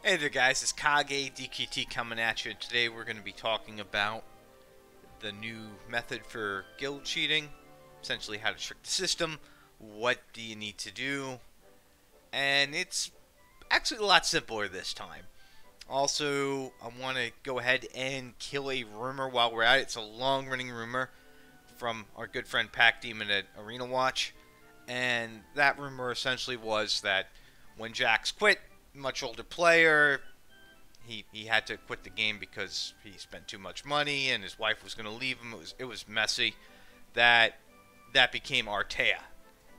Hey there guys, it's Kage DQT coming at you. Today we're going to be talking about the new method for guild cheating, essentially how to trick the system, what do you need to do, and it's actually a lot simpler this time. Also, I want to go ahead and kill a rumor while we're at it. It's a long running rumor from our good friend Pac Demon at Arena Watch, and that rumor essentially was that when Jax quit, much older player, he had to quit the game because he spent too much money and his wife was going to leave him. It was messy. That became Artea,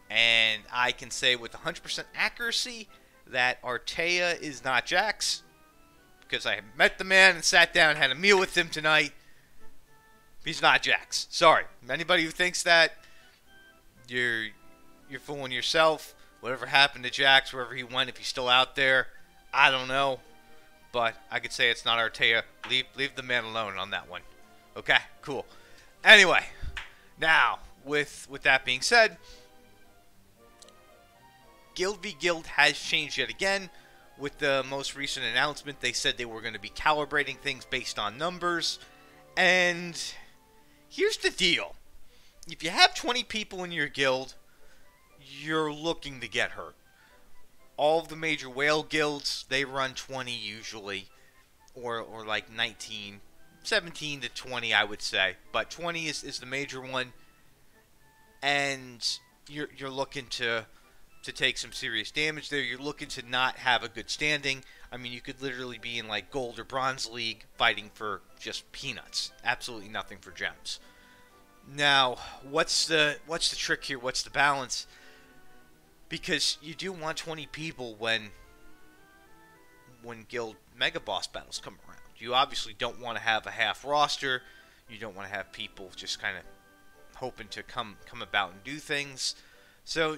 and I can say with 100% accuracy that Artea is not Jax, because I met the man and sat down and had a meal with him tonight. He's not Jax. Sorry, anybody who thinks that, you're fooling yourself. Whatever happened to Jax, wherever he went, if he's still out there, I don't know. But I could say it's not Artea. Leave the man alone on that one. Okay, cool. Anyway, now, with that being said, Guild v Guild has changed yet again. With the most recent announcement, they said they were going to be calibrating things based on numbers. And here's the deal. If you have 20 people in your guild, you're looking to get hurt. All of the major whale guilds, they run 20 usually, or like 19, 17 to 20 I would say, but 20 is the major one, and you're looking to take some serious damage there. You're looking to not have a good standing. I mean, you could literally be in like gold or bronze league fighting for just peanuts, absolutely nothing for gems. Now, what's the trick here? What's the balance? Because you do want 20 people when guild mega boss battles come around. You obviously don't want to have a half roster. You don't want to have people just kind of hoping to come about and do things. So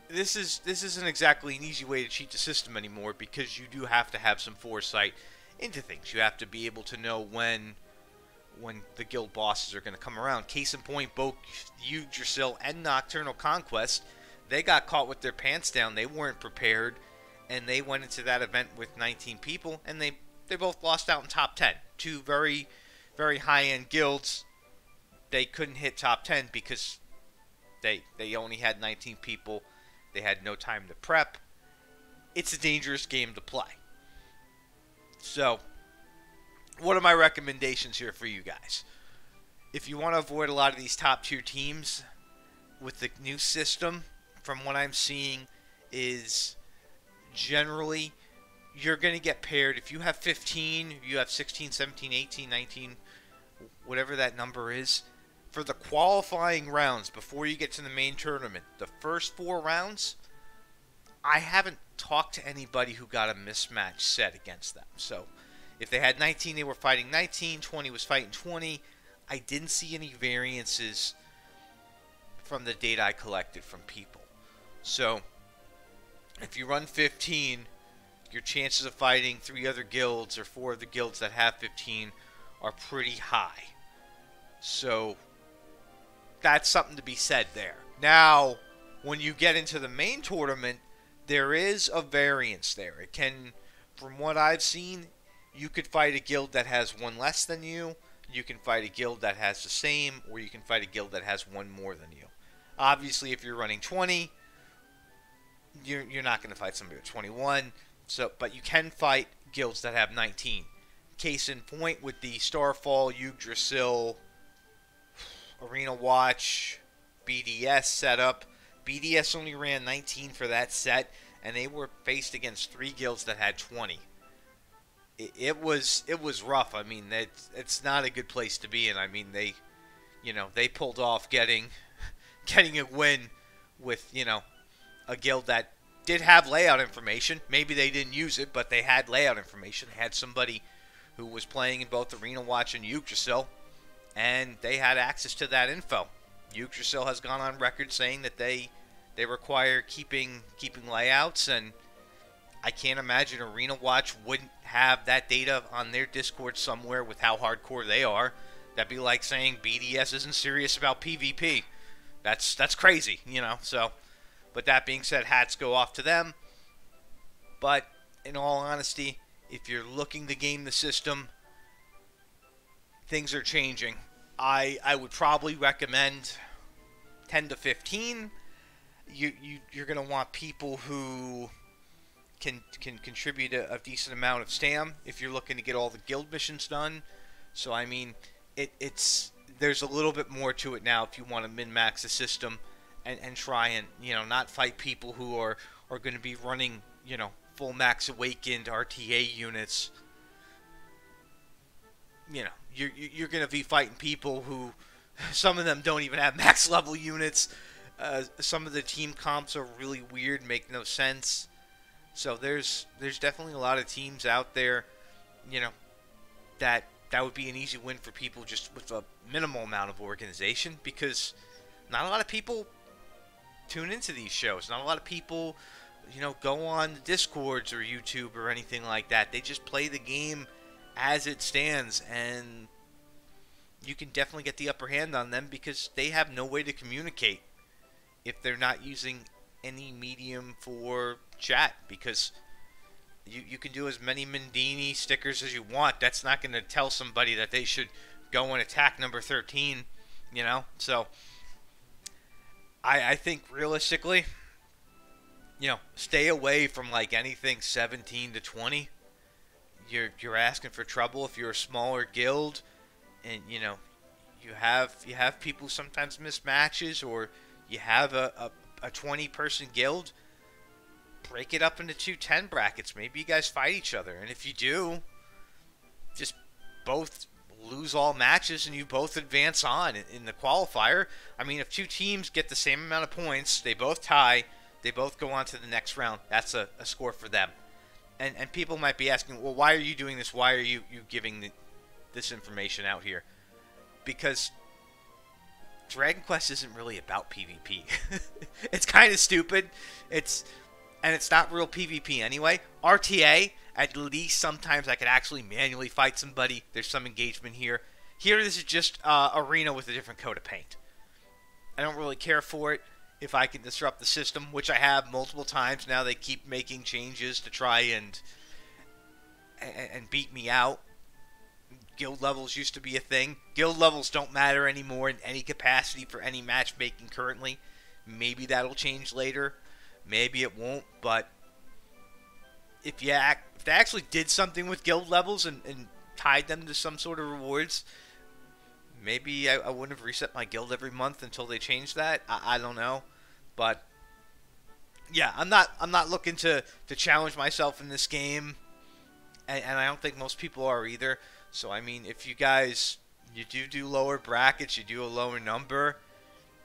this isn't exactly an easy way to cheat the system anymore, because you do have to have some foresight into things. You have to be able to know when the guild bosses are going to come around. Case in point, both Yggdrasil and Nocturnal Conquest, they got caught with their pants down. They weren't prepared, and they went into that event with 19 people, and they both lost out in top 10. Two very, very high-end guilds. They couldn't hit top 10 because they only had 19 people. They had no time to prep. It's a dangerous game to play. So, what are my recommendations here for you guys? If you want to avoid a lot of these top-tier teams with the new system, from what I'm seeing, is generally you're going to get paired. If you have 15, you have 16, 17, 18, 19, whatever that number is, for the qualifying rounds before you get to the main tournament, the first 4 rounds, I haven't talked to anybody who got a mismatch set against them. So if they had 19, they were fighting 19, 20 was fighting 20. I didn't see any variances from the data I collected from people. So, if you run 15, your chances of fighting 3 other guilds or 4 of the guilds that have 15 are pretty high. So, that's something to be said there. Now, when you get into the main tournament, there is a variance there. It can, from what I've seen, you could fight a guild that has 1 less than you, you can fight a guild that has the same, or you can fight a guild that has 1 more than you. Obviously, if you're running 20, you're not going to fight somebody with 21, but you can fight guilds that have 19. Case in point with the Starfall, Yggdrasil, Arena Watch, BDS setup. BDS only ran 19 for that set, and they were faced against 3 guilds that had 20. It was rough. I mean, it's not a good place to be in. I mean, they pulled off getting a win with, a guild that did have layout information. Maybe they didn't use it, but they had layout information. They had somebody who was playing in both Arena Watch and Yggdrasil, and they had access to that info. Yggdrasil has gone on record saying that they require keeping layouts, and I can't imagine Arena Watch wouldn't have that data on their Discord somewhere with how hardcore they are. That'd be like saying BDS isn't serious about PvP. That's crazy, so... But that being said, hats go off to them. But in all honesty, if you're looking to game the system, things are changing. I would probably recommend 10 to 15. You're going to want people who can contribute a decent amount of stam if you're looking to get all the guild missions done. So I mean, it's there's a little bit more to it now if you want to min-max the system and try and, you know, not fight people who are going to be running, you know, full max awakened RTA units. You know, you're going to be fighting people who, some of them don't even have max level units. Some of the team comps are really weird, make no sense. So there's definitely a lot of teams out there, you know, that would be an easy win for people just with a minimal amount of organization, because not a lot of people tune into these shows. Not a lot of people, you know, go on Discords or YouTube or anything like that. They just play the game as it stands, and you can definitely get the upper hand on them because they have no way to communicate if they're not using any medium for chat, because you can do as many Mendini stickers as you want. That's not going to tell somebody that they should go and attack number 13, you know? So I think realistically, you know, stay away from like anything 17 to 20. You're asking for trouble if you're a smaller guild, and you know you have people sometimes miss matches, or you have a 20-person guild. Break it up into 2 10 brackets. Maybe you guys fight each other, and if you do, just both lose all matches and you both advance on in the qualifier. I mean, if two teams get the same amount of points, they both tie, they both go on to the next round. That's a score for them. And people might be asking, well, why are you doing this? Why are you giving this information out here? Because Dragon Quest isn't really about PvP. It's kind of stupid. It's not real PvP anyway. RTA, at least sometimes I could actually manually fight somebody. There's some engagement here. Here, this is just arena with a different coat of paint. I don't really care for it. If I can disrupt the system, which I have multiple times now, they keep making changes to try and beat me out. Guild levels used to be a thing. Guild levels don't matter anymore in any capacity for any matchmaking currently. Maybe that'll change later. Maybe it won't. But if they actually did something with guild levels and tied them to some sort of rewards, maybe I wouldn't have reset my guild every month until they changed that. I don't know. But yeah, I'm not looking to challenge myself in this game, and I don't think most people are either. So I mean, if you guys do lower brackets, you do a lower number,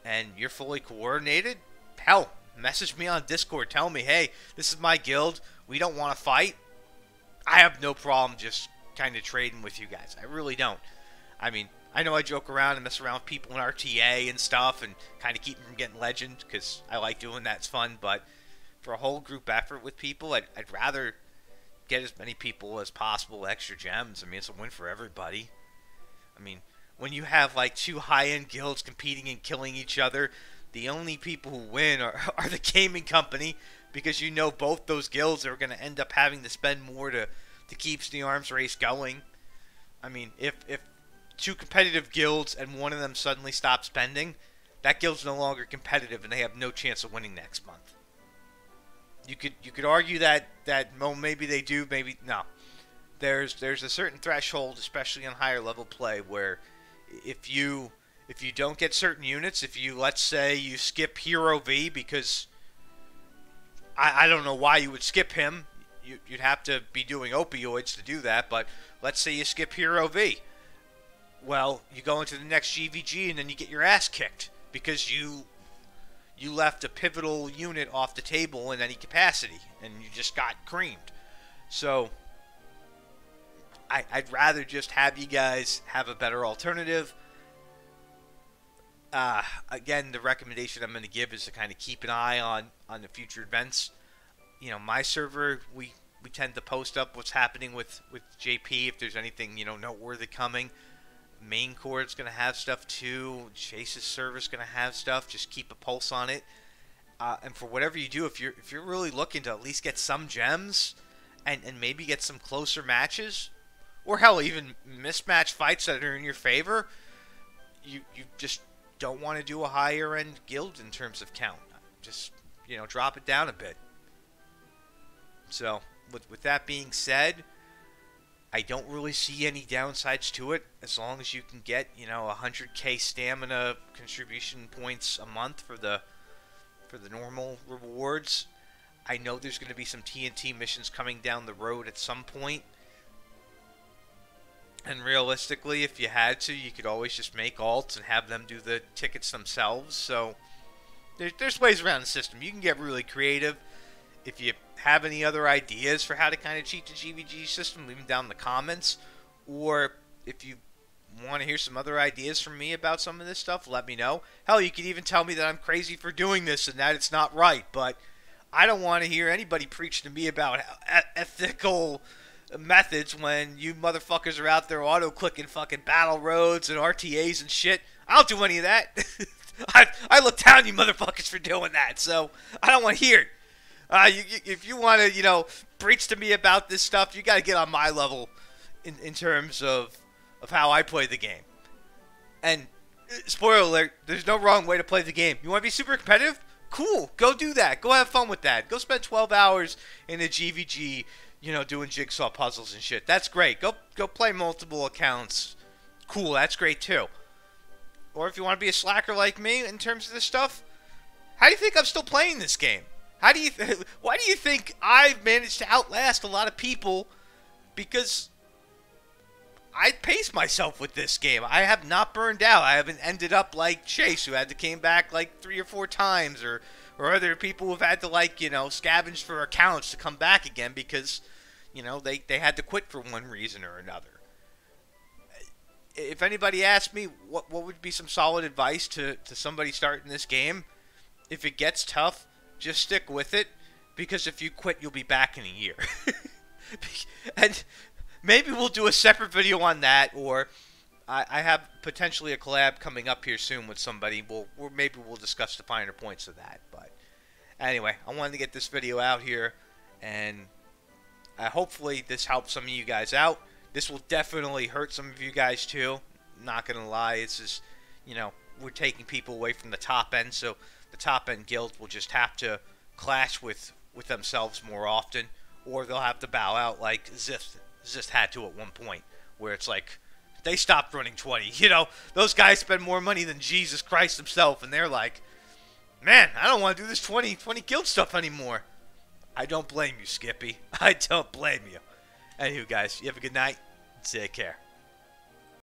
and you're fully coordinated, hell, message me on Discord. Tell me, hey, this is my guild. We don't want to fight. I have no problem just kind of trading with you guys. I really don't. I mean, I know I joke around and mess around with people in RTA and stuff and kind of keep them from getting legend because I like doing that. It's fun. But for a whole group effort with people, I'd rather get as many people as possible extra gems. I mean, it's a win for everybody. I mean, when you have like two high-end guilds competing and killing each other, the only people who win are the gaming company, because you know both those guilds are going to end up having to spend more to keep the arms race going. I mean, if two competitive guilds and one of them suddenly stops spending, that guild's no longer competitive and they have no chance of winning next month. You could argue that well, maybe they do, maybe no. There's a certain threshold, especially on higher level play, where if you don't get certain units, if you, let's say you skip Hero V because I don't know why you would skip him. You'd have to be doing opioids to do that, but let's say you skip Hero V. Well, you go into the next GVG and then you get your ass kicked because you left a pivotal unit off the table in any capacity and you just got creamed. So I'd rather just have you guys have a better alternative. Again, the recommendation I'm going to give is to kind of keep an eye on the future events. You know, my server, we tend to post up what's happening with JP, if there's anything, you know, noteworthy coming. Main Core's going to have stuff too. Chase's server's going to have stuff. Just keep a pulse on it. And for whatever you do, if you're really looking to at least get some gems and maybe get some closer matches, or hell, even mismatch fights that are in your favor, you just don't want to do a higher end guild in terms of count. Just, drop it down a bit. So, with that being said, I don't really see any downsides to it as long as you can get, 100k stamina contribution points a month for the normal rewards. I know there's going to be some TNT missions coming down the road at some point. And realistically, if you had to, you could always just make alts and have them do the tickets themselves. So there's ways around the system. You can get really creative. If you have any other ideas for how to kind of cheat the GVG system, leave them down in the comments. Or if you want to hear some other ideas from me about some of this stuff, let me know. Hell, you could even tell me that I'm crazy for doing this and that it's not right. But I don't want to hear anybody preach to me about ethical methods when you motherfuckers are out there auto-clicking fucking battle roads and RTAs and shit. I don't do any of that. I look down you motherfuckers for doing that, so I don't want to hear it. If you want to, preach to me about this stuff, you got to get on my level in terms of how I play the game. And, spoiler alert, there's no wrong way to play the game. You want to be super competitive? Cool. Go do that. Go have fun with that. Go spend 12 hours in a GVG, doing jigsaw puzzles and shit. That's great. Go play multiple accounts. Cool. That's great, too. Or if you want to be a slacker like me in terms of this stuff, how do you think I'm still playing this game? Why do you think I've managed to outlast a lot of people? Because I pace myself with this game. I have not burned out. I haven't ended up like Chase, who had to came back like 3 or 4 times, or other people who've had to scavenge for accounts to come back again because, they had to quit for one reason or another. If anybody asked me what would be some solid advice to somebody starting this game, if it gets tough, just stick with it, because if you quit, you'll be back in a year. And maybe we'll do a separate video on that, or I have potentially a collab coming up here soon with somebody. Maybe we'll discuss the finer points of that. But anyway, I wanted to get this video out here, and hopefully this helps some of you guys out. This will definitely hurt some of you guys too. Not gonna lie, it's just, we're taking people away from the top end, so the top end guild will just have to clash with themselves more often, or they'll have to bow out like Zith had to at one point, where it's like they stopped running 20. Those guys spend more money than Jesus Christ himself, and they're like, man, I don't want to do this 20 guild stuff anymore. I don't blame you, Skippy. I don't blame you. Anywho, guys, you have a good night. Take care.